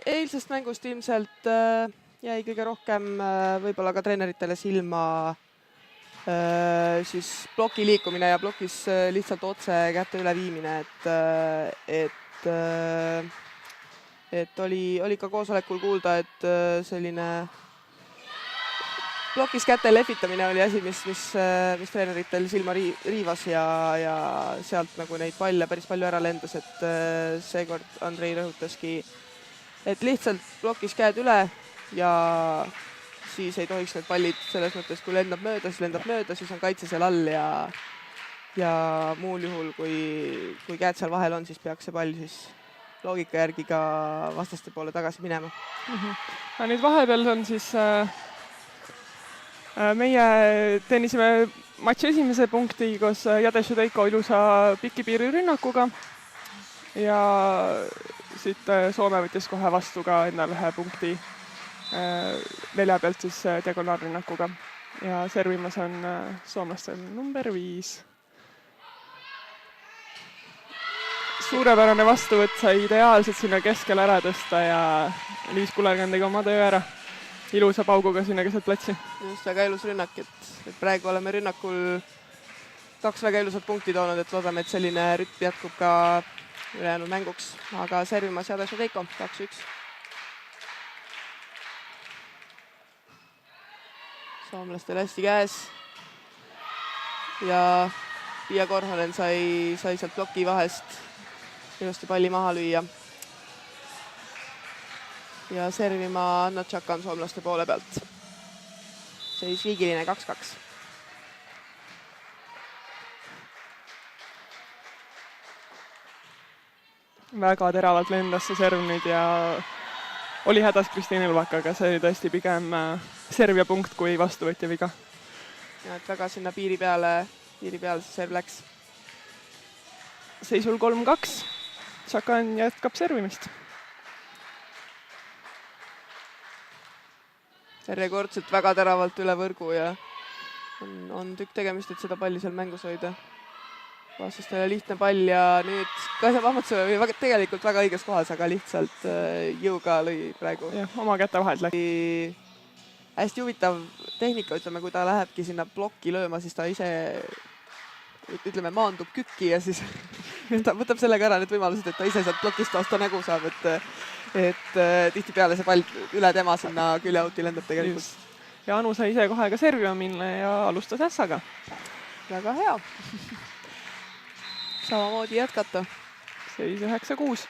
eilsest mängust ilmselt jäi kõige rohkem võib-olla ka treeneritele silma siis ploki liikumine ja plokis lihtsalt otse kätte üleviimine, et oli ka koosolekul kuulda, et selline plokis käte lehvitamine oli asi, mis treeneritel silma riivas ja sealt nagu neid palle päris palju ära lendas, et seekord Andrei rõhutaski, et lihtsalt plokis käed üle ja siis ei tohiks need pallid selles mõttes, kui lendab mööda, siis on kaitse seal all ja muul juhul, kui käed seal vahel on, siis peaks see pall siis loogika järgi ka vastaste poole tagasi minema. Aga nüüd vahepeal on siis meie tennisime matši esimese punkti koos Jade Šudeiko ilusa pikipiiri rünnakuga ja siit Soome võttis kohe vastu ka endale ühe punkti nelja pealt siis diagonaalrünnakuga ja servimas on soomlastel number 5. Suurepärane vastuvõtt sai ideaalselt sinna keskel ära tõsta ja Liis Kullergan tegi oma töö ära. Ilusa pauguga sinna keset platsi. Just väga ilus rünnak, et praegu oleme rünnakul 2 väga ilusat punkti toonud, et loodame, et selline rütm jätkub ka ülejäänud mänguks, aga servimas Jade Šudeiko 2-1. Soomlastel hästi käes ja Pia Korhonen sai sealt ploki vahest ilusti palli maha lüüa. Ja servima Anna Tšakan soomlaste poole pealt. Seis viigiline 2-2. Väga teravalt lendas see serv nüüd ja oli hädas Kristiin Ilvak, aga see oli tõesti pigem servia punkt kui vastuvõtja viga. Ja et väga sinna piiri peale see serv läks. Seisul 3-2. Tšakan jätkab servimist. Järjekordselt väga teravalt üle võrgu ja on tükk tegemist, et seda palli seal mängus hoida. Vastastele lihtne pall ja nüüd Kaisa Pahmatsõe oli tegelikult väga õiges kohas, aga lihtsalt jõuga lõi praegu. Jah, oma käte vahelt läks. Hästi huvitav tehnika, ütleme, kui ta lähebki sinna plokki lööma, siis ta ise maandub kükki ja siis ta võtab sellega ära need võimalused, et ta ise sealt plokist vastu nägu saab, et tihtipeale see pall üle tema sinna küljeauti lendab tegelikult. Just. Ja Anu sai ise kohe ka servima minna ja alustas ässaga. Väga hea. Samamoodi jätkata. Seis 9-6.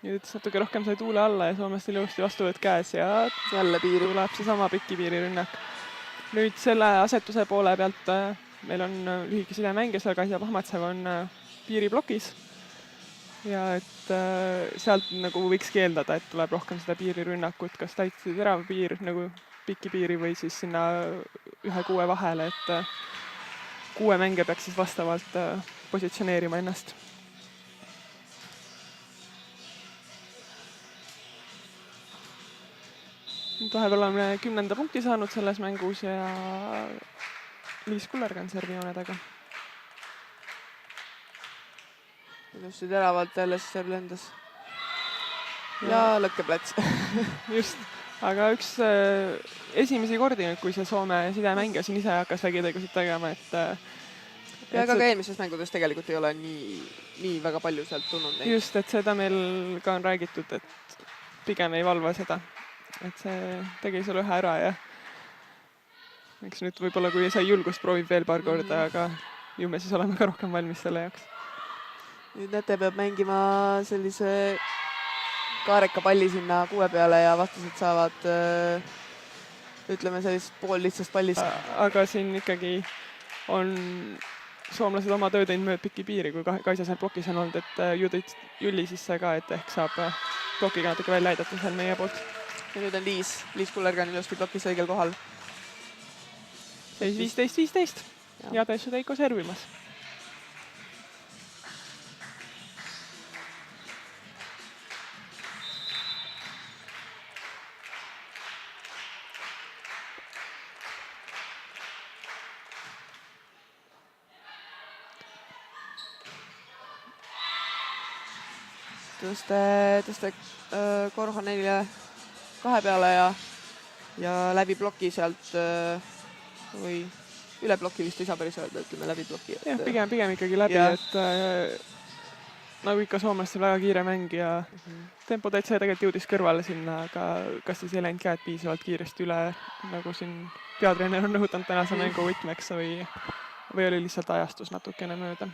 Nüüd natuke rohkem sai tuule alla ja Soomestel ilusti vastuvõtt käes ja jälle tuleb see sama pikipiiri rünnak. Nüüd selle asetuse poole pealt meil on lühike sidemäng ja seal Kaisa Pahmatsev on piiriblokis. Ja et sealt nagu võiks keeldada, et tuleb rohkem seda piirirünnakut, kas täitsi terav piir nagu pikipiiri või siis sinna 1-6 vahele, et 6 mänge peaks siis vastavalt positsioneerima ennast. Nüüd vahepeal oleme 10. punkti saanud selles mängus ja Liis Kullergan servijoone taga. Ilusti teravalt jälle serv lendas. Ja lõkkeplats. Just, aga üks esimesi kordi, kui see Soome sidemängija siin ise hakkas vägitegusid tegema, ja aga ka eelmises mängudes tegelikult ei ole nii väga palju sealt tulnud neid. Just, et seda meil ka on räägitud, et pigem ei valva seda. Et see tegi selle ühe ära ja eks nüüd võib-olla, kui sai julgust, proovib veel paar korda, aga ju me siis oleme ka rohkem valmis selle jaoks. Nüüd Nete peab mängima sellise kaareka palli sinna 6 peale ja vastased saavad ütleme sellist pool lihtsast pallist. Aga siin ikkagi on soomlased oma töö teinud mööd piki piiri, kui Kaisa seal plokis on olnud, et Judith Julli sisse ka, et ehk saab plokiga natuke välja aidata seal meie poolt. Ja nüüd on Liis Kullergan ilusti plokis õigel kohal. Seis 15-15. Jade Šudeiko servimas. tõste Korhonenile 2 peale ja läbi ploki sealt või üle ploki vist ei saa päris öelda, ütleme läbi ploki. Jah, pigem ikkagi läbi, et nagu ikka soomlastel väga kiire mäng ja tempo täitsa tegelikult jõudis kõrvale sinna, aga kas siis ei läinud käed piisavalt kiiresti üle, nagu siin peatreener on rõhutanud tänase mängu võtmeks või oli lihtsalt ajastus natukene mööda.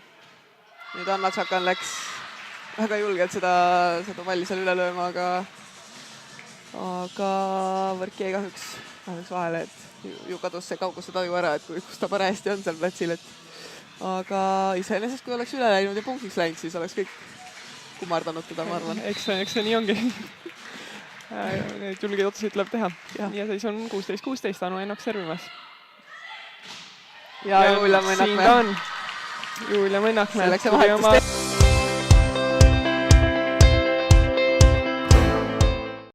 Nüüd Anna Tšakan läks väga julgelt seda palli seal üle lööma, aga võrk jäi kahjuks vahele, et ju kadus see kauguse taju ära, et kus ta parajasti on seal platsil, aga iseenesest, kui oleks üle läinud ja punktiks läinud, siis oleks kõik kummardanud teda, ma arvan. Eks see nii ongi. Neid julgeid otsuseid tuleb teha. Ja siis on 16-16, Anu Ennok servimas. Ja Julia Mõnnakmäe. Siin ta on. Julia Mõnnakmäe. Selleks see vahetus